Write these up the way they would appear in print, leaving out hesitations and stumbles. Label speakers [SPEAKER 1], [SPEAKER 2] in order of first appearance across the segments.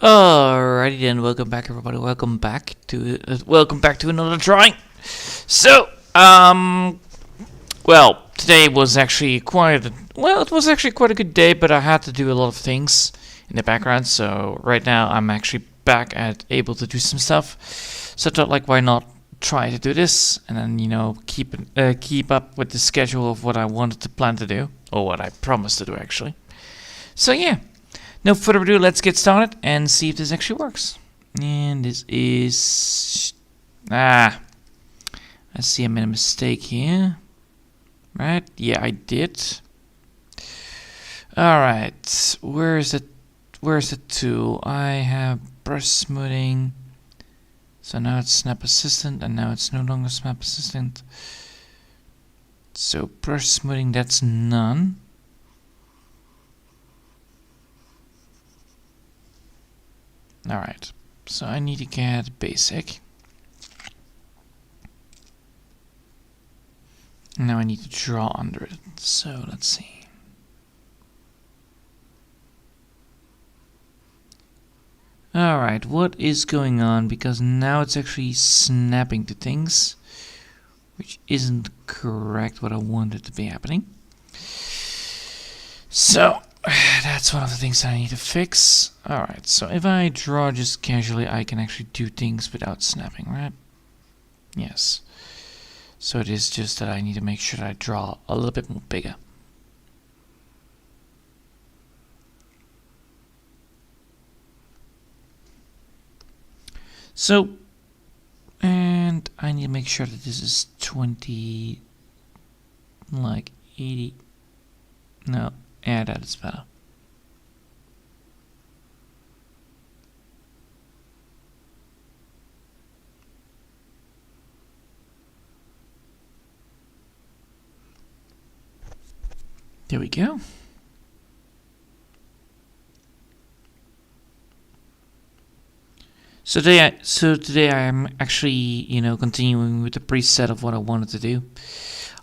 [SPEAKER 1] Alrighty then, welcome back everybody. Welcome back to another drawing. So, well, today was actually it was actually quite a good day, but I had to do a lot of things in the background. So right now I'm actually back at able to do some stuff. So I thought, like, why not try to do this and then keep up with the schedule of what I wanted to plan to do, or what I promised to do actually. So yeah. No further ado, let's get started and see if this actually works. And this is... I see I made a mistake here. Right? Yeah, I did. Alright, where's the tool? I have brush smoothing. So now it's Snap Assistant, and now it's no longer Snap Assistant. So brush smoothing, that's none. Alright, so I need to get basic. Now I need to draw under it. So let's see. Alright, what is going on? Because now it's actually snapping to things, which isn't correct what I wanted to be happening. So that's one of the things I need to fix. Alright, so if I draw just casually, I can actually do things without snapping, right? Yes. So it is just that I need to make sure that I draw a little bit more bigger. So, and I need to make sure that this is 20, like 80. No, yeah, that is better. There we go. So today I am actually, continuing with the preset of what I wanted to do.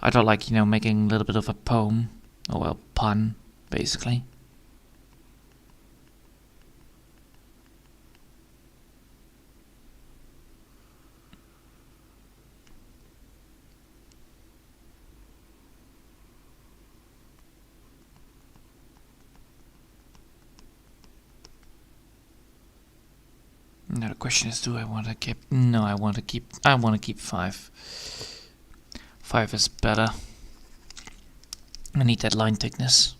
[SPEAKER 1] I thought, like, making a little bit of a poem, or well, pun, basically. Now the question is, do I want to keep? No, I want to keep 5. 5 is better. I need that line thickness.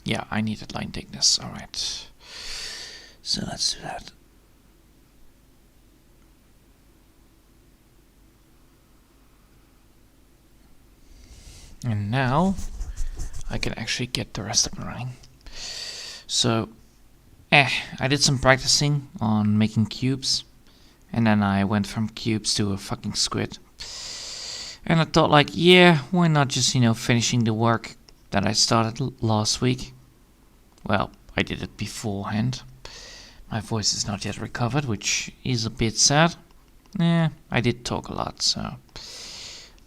[SPEAKER 1] Yeah, I need that line thickness. All right. So let's do that. And now I can actually get the rest up and running. So, I did some practicing on making cubes, and then I went from cubes to a fucking squid. And I thought, like, yeah, why not just, finishing the work that I started last week? Well, I did it beforehand. My voice is not yet recovered, which is a bit sad. I did talk a lot, so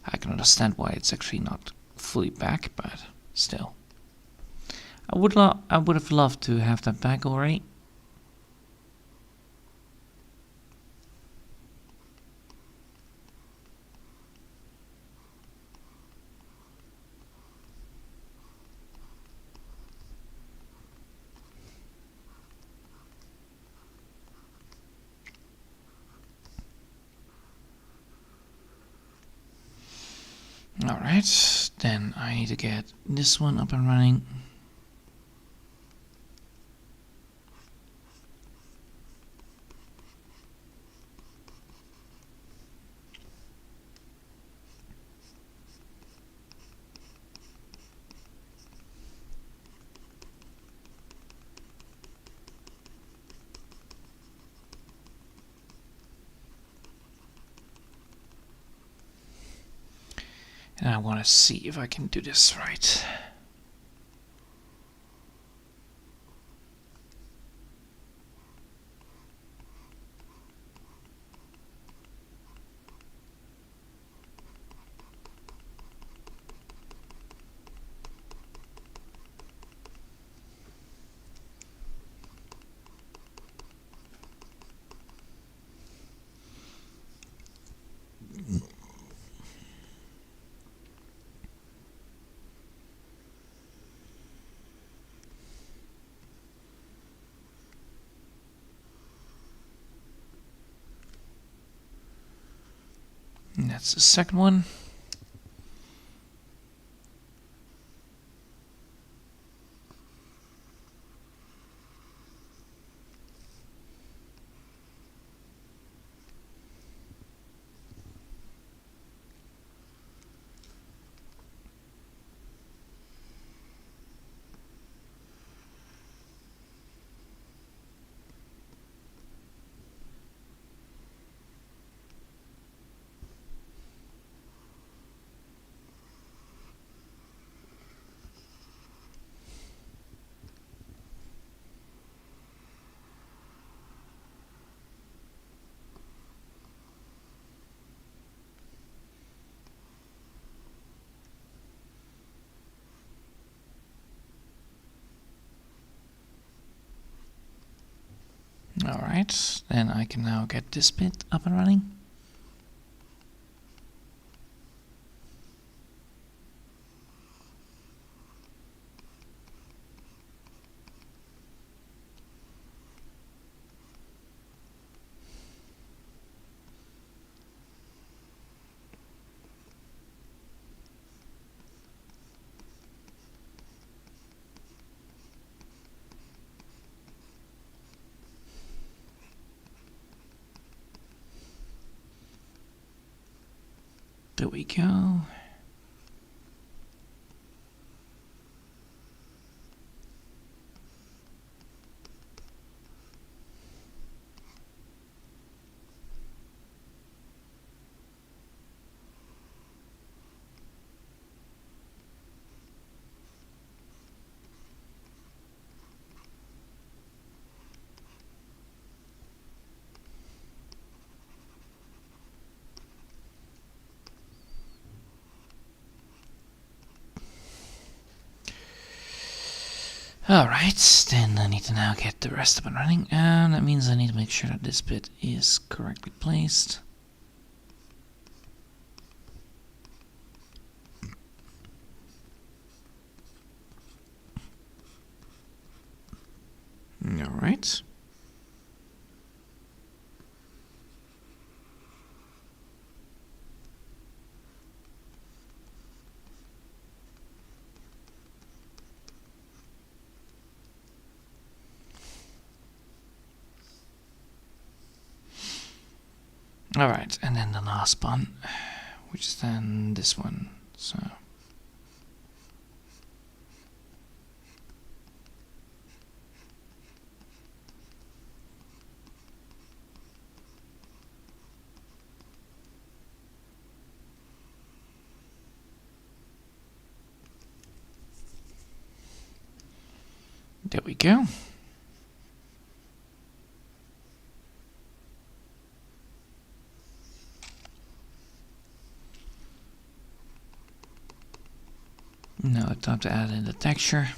[SPEAKER 1] I can understand why it's actually not fully back, but still. I would have loved to have that back already. Alright, then I need to get this one up and running. And I want to see if I can do this right. And that's the second one. Alright, then I can now get this bit up and running. There we go. Alright, then I need to now get the rest up and running, and that means I need to make sure that this bit is correctly placed. Alright. Alright, and then the last one, which is then this one. So there we go. Now time to add in the texture.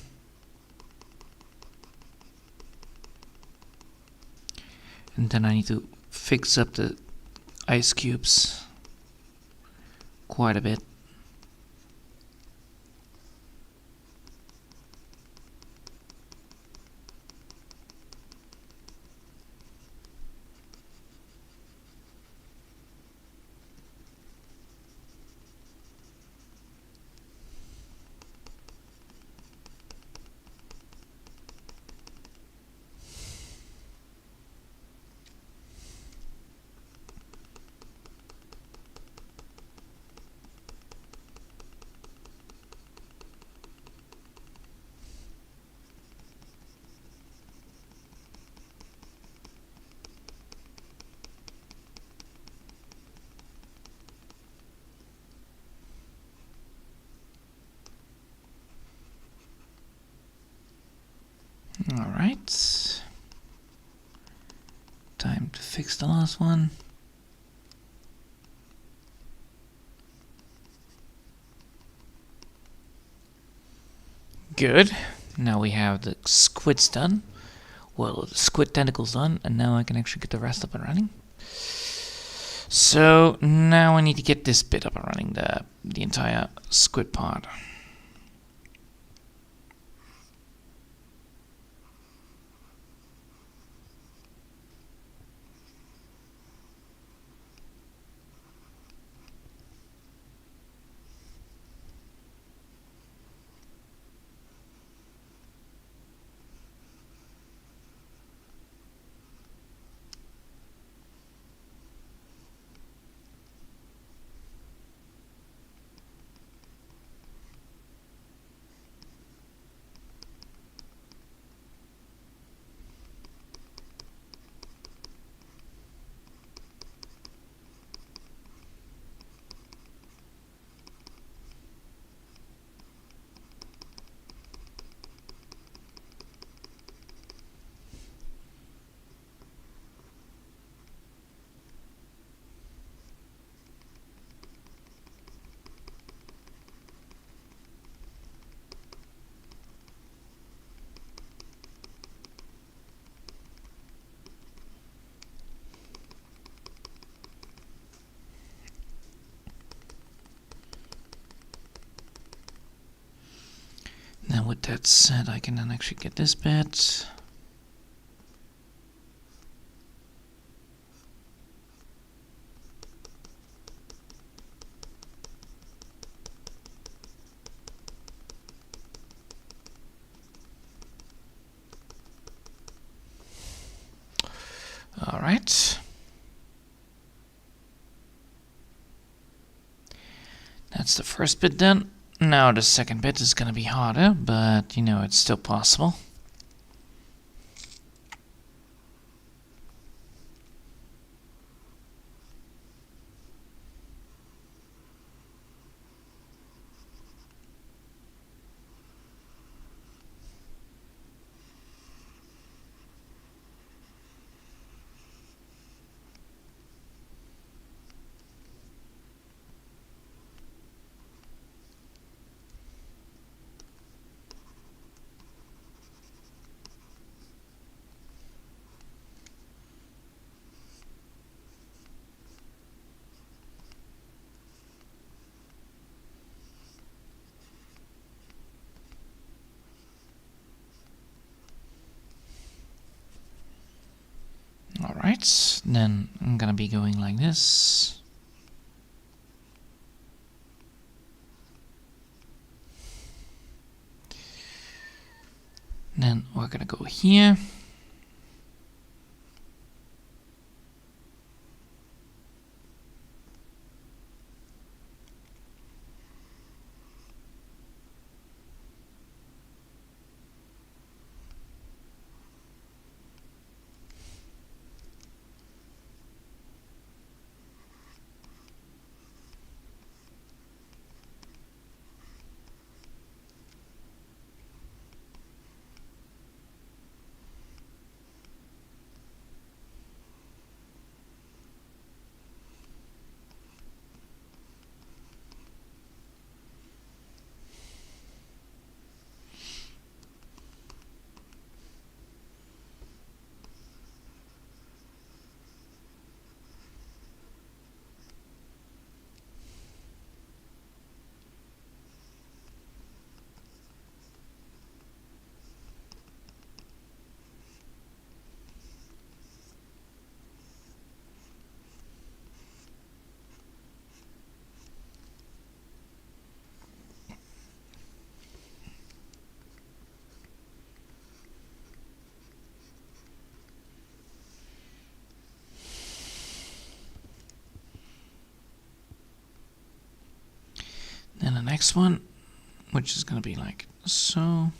[SPEAKER 1] And then I need to fix up the ice cubes quite a bit. Alright. Time to fix the last one. Good. Now we have the squids done. Well, the squid tentacles done, and now I can actually get the rest up and running. So now I need to get this bit up and running, the entire squid part. that said, I can then actually get this bit. All right. That's the first bit done. Now the second bit is going to be harder, but you know, it's still possible. Alright, then I'm gonna be going like this. Then we're gonna go here. Then the next one, which is gonna be like so.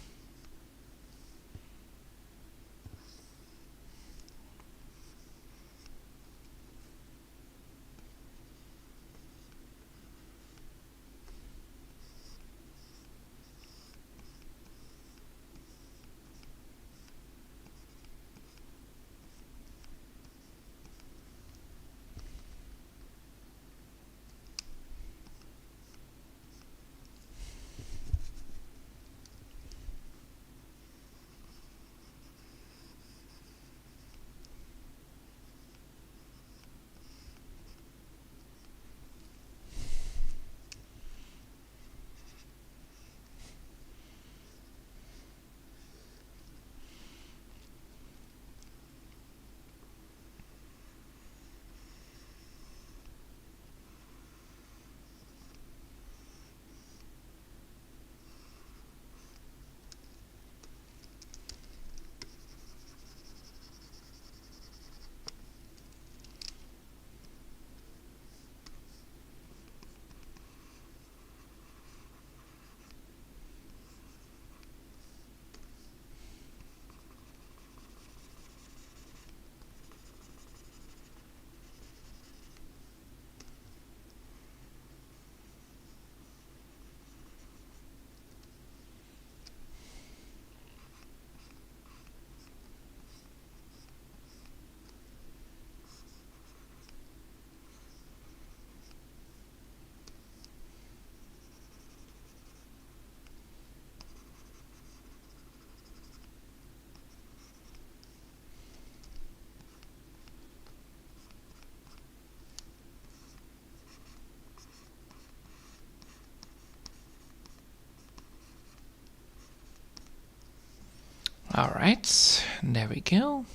[SPEAKER 1] Alright, there we go.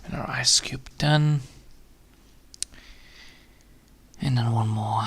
[SPEAKER 1] And our ice cube done. And then one more.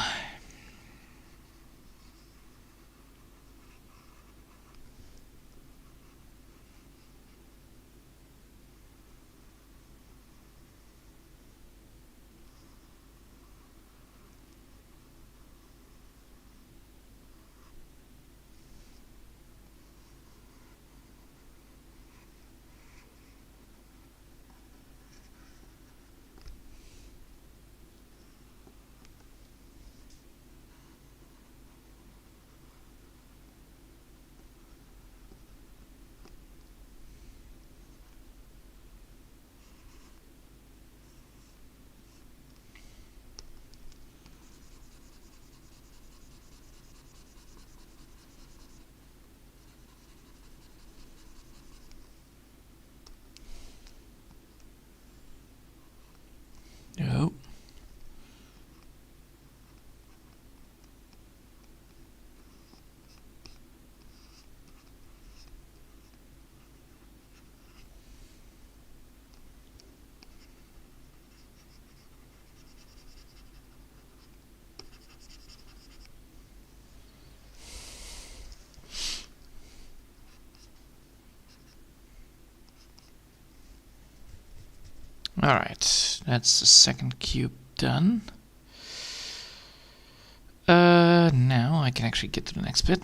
[SPEAKER 1] Oh. Alright, that's the second cube done. Now I can actually get to the next bit.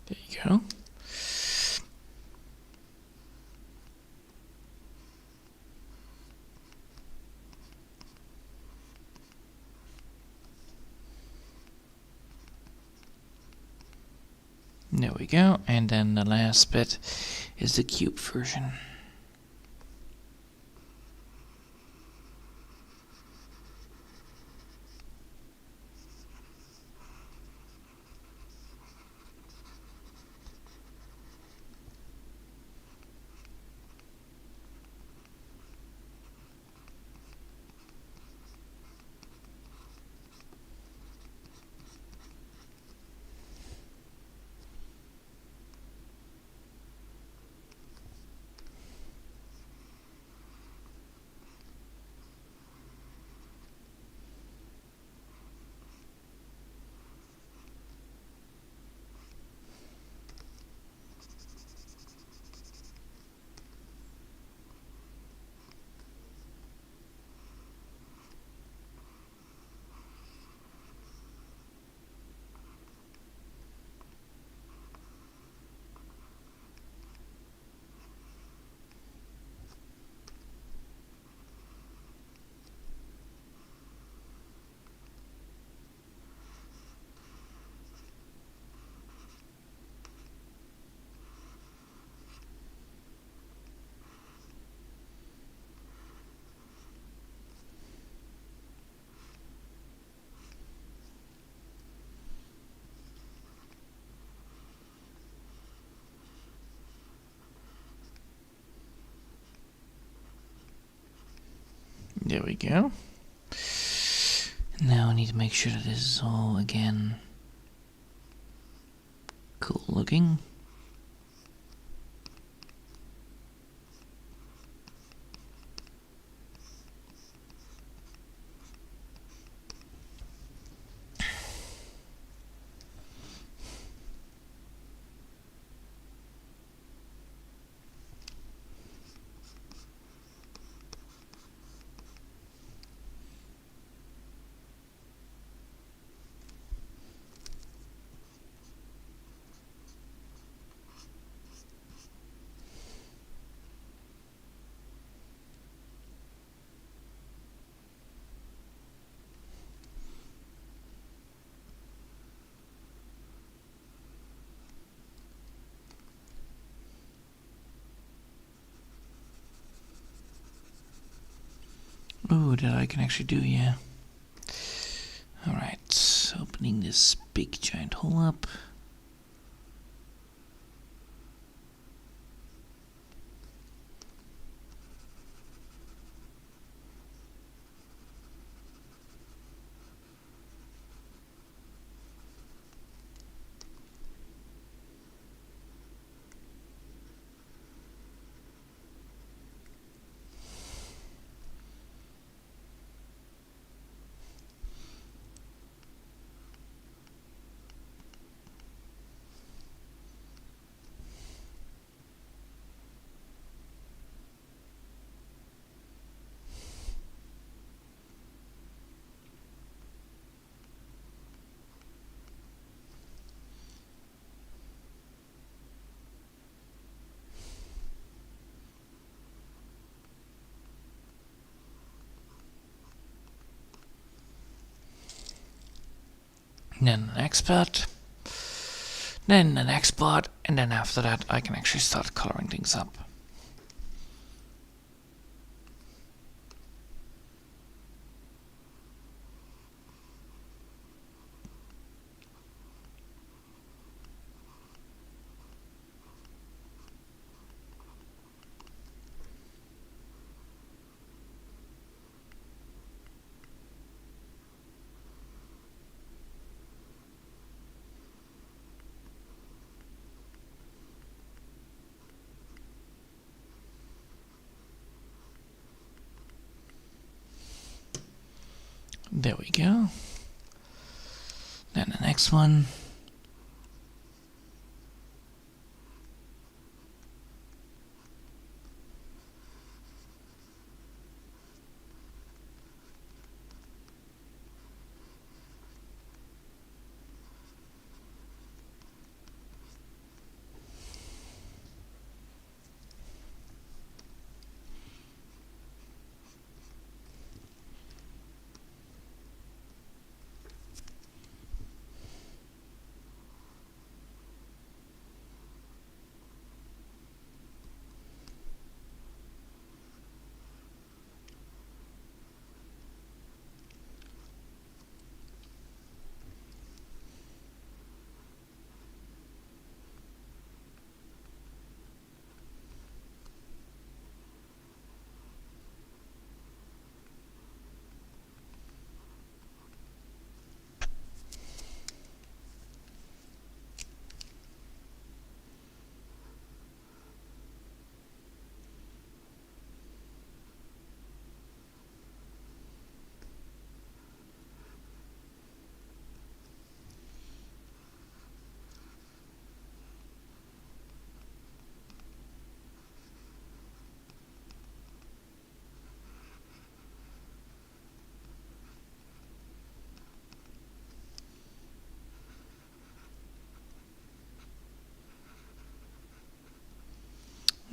[SPEAKER 1] There you go. There we go. And then the last bit is the cube version. There we go. Now I need to make sure that this is all again Cool looking. Oh, that I can actually do, yeah. Alright, opening this big giant hole up. Then the next part. Then the next part. And then after that I can actually start coloring things up. There we go. Then the next one.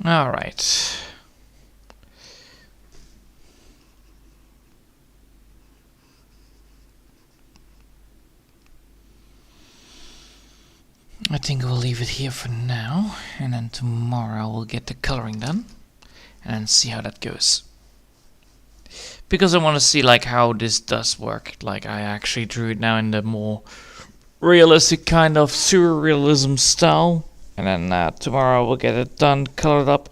[SPEAKER 1] All right. I think we'll leave it here for now, and then tomorrow we'll get the coloring done and then see how that goes. Because I want to see like how this does work. Like I actually drew it now in the more realistic kind of surrealism style. And then tomorrow we'll get it done, colored up,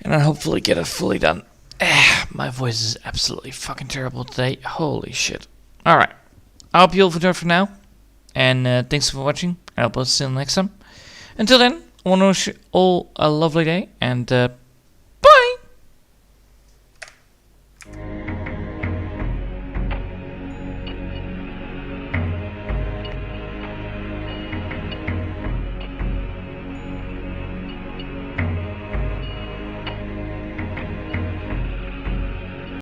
[SPEAKER 1] and then hopefully get it fully done. My voice is absolutely fucking terrible today. Holy shit. Alright. I hope you all enjoyed for now. And thanks for watching. I'll see you next time. Until then, I want to wish you all a lovely day, and